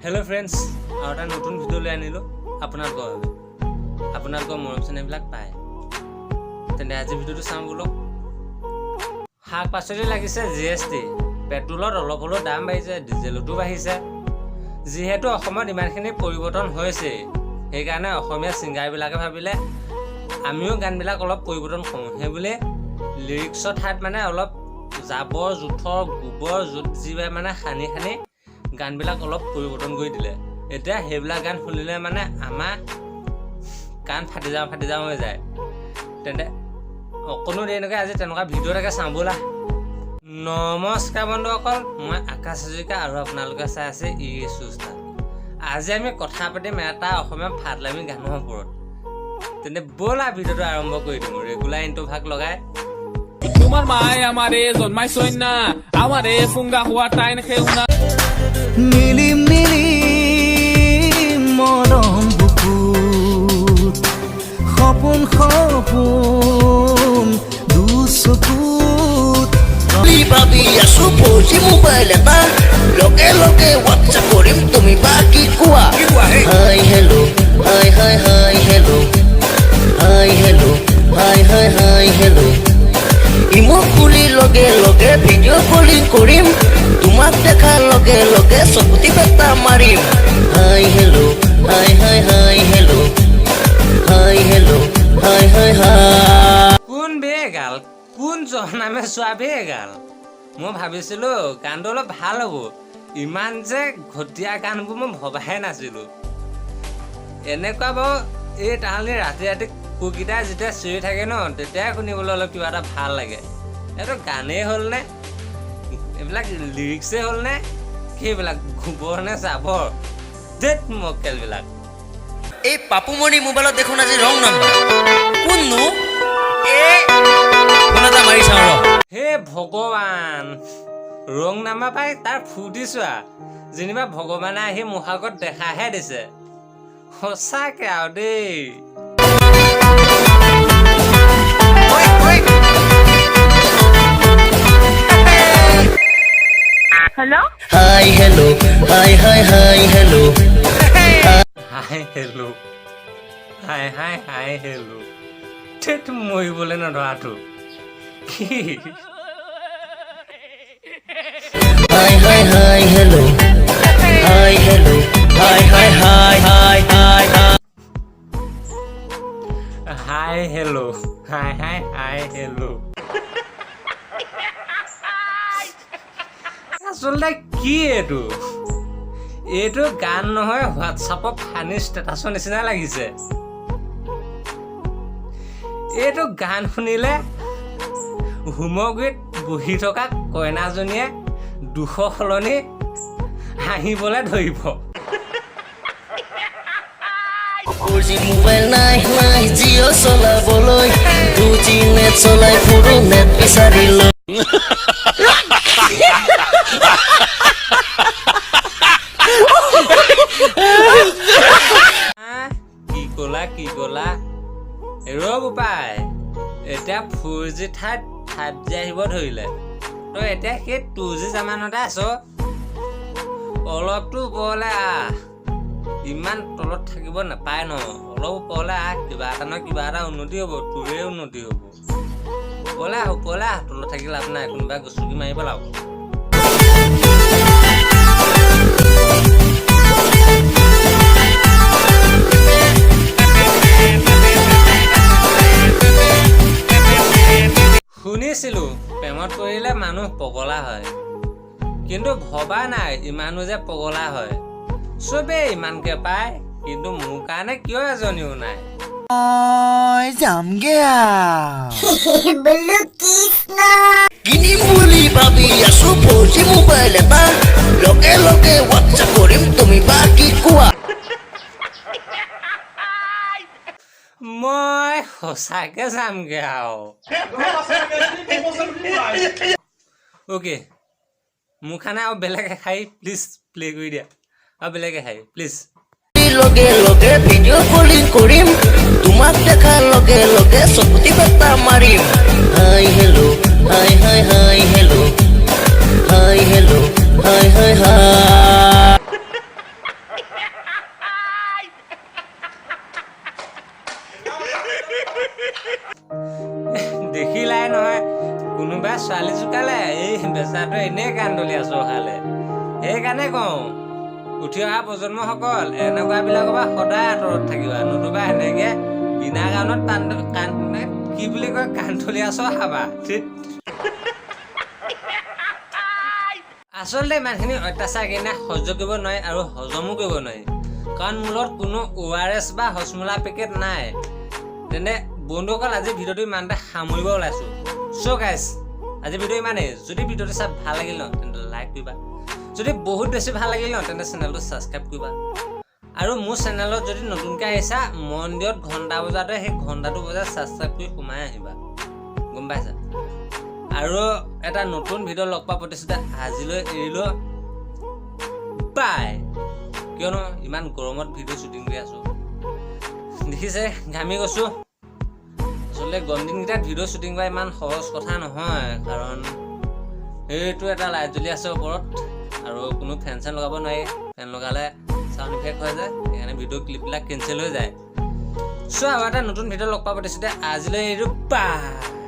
Hello friends और এটা নতুন ভিডিও লৈ আনিলো আপোনালোকৰ মৰম চেনেবিলাক পায় তেনে আজি ভিডিওটো চাম বলো শাক পাচলি লাগিছে জিএসটি পেট্ৰলৰ অলপ হলো দাম বাঢ়িছে ডিজেলটো বাঢ়িছে যেহেতু অসমত ইমানখিনি পৰিৱৰ্তন হৈছে সেই কাৰণে অসমীয়া সিঙ্গাৰবিলাকে ভাবিলে আমিও গানবিলাক অলপ পৰিৱৰ্তন কৰোঁ হেবুলে লিৰিক্সৰ ঠাইত মানে অলপ জাবৰ জুথৰ গোবৰ জুত জিবে মানে খানি গানবিলাক অলপ পৰিৱৰ্তন কৰি দিলে এতিয়া হেবলা গান শুনিলে মানে আমাৰ কান ফাটি যাওঁ হৈ যায় তেন্তে অকনো দেৰিলৈকে আজি তেনেকুৱা ভিডিঅ' এটাকে চাওঁ ব'লা নমস্কাৰ বন্ধুসকল মই আকাশ হাজৰিকা আৰু আপোনালোকে চাই আছে চুস্তা আজি আমি কথা পাতিম এটা অসমীয়া ফাটলামি গানৰ ওপৰত তেন্তে ব'লা ভিডিঅ'টো আৰম্ভ কৰি দিওঁ ৰেগুলাৰ ইনটো ভাগ লগাই তোমাৰ মায় আমাৰে জন্মাইছই না আমাৰে ফুঙ্গা হওয়া টাইন খেউনা মিলি মিলি মৰম বুকুত সপোন দুচকুত ভাবি আছো পঢ়ি মোবাইল এটা লগে লগে হোৱাটছআপ কৰিম তুমি বাকি কোৱা hi hello' hi hi hi hello' hi hello' hi hi hi hello' ইমক খুলি লগে লগে ভিডিঅ' কলিং কৰিম তোমাক দেখাৰ লগে লগে চকুতি বেটা মাৰিম হাই hello' hi hi hi hello' hi hello' hi hi হাই কোন বেগাল কোন জনামে চোৱা বেগাল মই ভাবিছিলোঁ গানটো অলপ ভাল হ'ব ইমান যে ঘটীয়া গানবোৰ মই ভবাহে নাছিলোঁ এনেকুৱা বাৰু এই তাহালি ৰাতি কুকিটাই যেতিয়া চিঞৰি থাকে ন তেতিয়াই শুনিবলৈ অলপ কিবা এটা ভাল লাগে এইটো গানেই হ'লনে এইবিলাক লিৰিক্সেই হ'লনে সেইবিলাক গোবৰ নে জাবৰ ধেত মক্কেলবিলাক এই পাপুমণি মোবাইলত দেখোন আজি ৰং নাম্বাৰ কোননো কোন এটা মাৰি চাওঁ ৰ হে ভগৱান ৰং নাম্বাৰ পাই তাৰ ফূৰ্তি চোৱা যেনিবা ভগৱানে আহি মোৰ আগত দেখাহে দিছে সঁচাকে আৰু দেই Hello? Hi, hello. Hi, hi, hi, hello. হাই হেল্ল' হাই হেল্ল' ঠিক মৰিবলৈ নধৰাটো কি Hi, hi, hi, hello. Hi, hello. Hi, hi, hi, hi, hi, hi. হাই হেল্ল' হাই হেল্ল' আচলতে কি এইটো গান নহয় হোৱাটছআপত ফানি ষ্টেটাছৰ নিচিনা লাগিছে এইটো গান শুনিলে হোমগুৰিত বহি থকা কইনাজনীয়ে দুখ সলনি হাঁহিবলৈ ধৰিব 4G মোবাইল নাই জিঅ' চলাবলৈ 2G নেট চলাই ফুৰো নেট বিচাৰি লৈ কি কলা ৰব উপায় এতিয়া 4G ঠাইত 5G আহিব ধৰিলে তই এতিয়া সেই 2G জামানতে আছ অলপটো ওপৰলৈ ইমান তলত থাকিব নাপায় ন অলপ ওপৰলৈ কিবা এটা উন্নতি হ'ব তোৰে উন্নতি হ'ব ওপৰলৈ তলত থাকি লাভ নাই কোনোবাই গছকি মাৰি পেলাব শুনিছিলোঁ প্ৰেমত পৰিলে মানুহ পগলা হয় কিন্তু ভবা নাই ইমানো যে পগলা হয় চবেই ইমানকে পায় কিন্তু মোৰ কাৰণে কিয় এজনীও নাই যামগে কিনিম বুলি ভাবি আছো 4G মোবাইল এটা লগে লগে হোৱাটছআপ কৰিম তুমি বাকি কোৱা মই সঁচাকে যামগে আৰু অ'কে মোৰ কাৰণে আৰু বেলেগ এখাই প্লিজ প্লে কৰি দিয়া আৰু বেলেগ এখাই প্লিজ লগে লগে ভিডিঅ' কলিং কৰিম তোমাক দেখাৰ লগে লগে চকুতি বেটা মাৰিম হাই hello' hi hi hi hello' hi hello' hi hi হাই উঠি অহা প্ৰজন্মসকল এনেকুৱাবিলাকৰ পৰা সদায় আঁতৰত থাকিবা, নতুবা এনেকে বিনা কাৰণত কি বুলি কয় কাণথলীয়া খাবা। আচলতে ইমানখিনি অত্যাচাৰ কিনে সহ্য কৰিব নোৱাৰি আৰু হজমো কৰিব নোৱাৰি, কাৰণ মোৰ লগত কোনো ORS বা হজমোলা পেকেট নাই। তেনে বন্ধুসকল আজি ভিডিঅ'টো ইমানতে সামৰিব ওলাইছোঁ। চ' গাইজ আজি ভিডিঅ' ইমানেই। যদি ভিডিঅ'টো চাই ভাল লাগিল ন তেন্তে লাইক কৰিবা, যদি বহুত বেছি ভাল লাগিল ন তেন্তে চেনেলটো ছাবস্ক্ৰাইব কৰিবা, আৰু মোৰ চেনেলত যদি নতুনকৈ আহিছা মন্দিৰত ঘণ্টা বজাতে সেই ঘণ্টাটো বজাত ছাবস্ক্ৰাইব কৰি সোমাই আহিবা, গম পাইছা। আৰু এটা নতুন ভিডিঅ' লগ পোৱা প্ৰতিশ্ৰুতি আজিলৈ এৰিলোঁ, বাই। কিয়নো ইমান গৰমত ভিডিঅ' শ্বুটিং কৰি আছোঁ, দেখিছে ঘামি গৈছোঁ। আচলতে গৰম দিনকেইটাত ভিডিঅ' শ্বুটিং কৰা ইমান সহজ কথা নহয়, কাৰণ সেইটো এটা লাইট জ্বলি আছে ওপৰত আৰু কোনো ফেন চেন লগাব নোৱাৰি, ফেন লগালে চাউণ্ড ইফেক্ট হৈ যায়, সেইকাৰণে ভিডিঅ' ক্লিপবিলাক কেঞ্চেল হৈ যায়। চ' আৰু এটা নতুন ভিডিঅ' লগ পোৱা প্ৰতিশ্ৰুতি আজিলৈ এৰিলোঁ, বাই।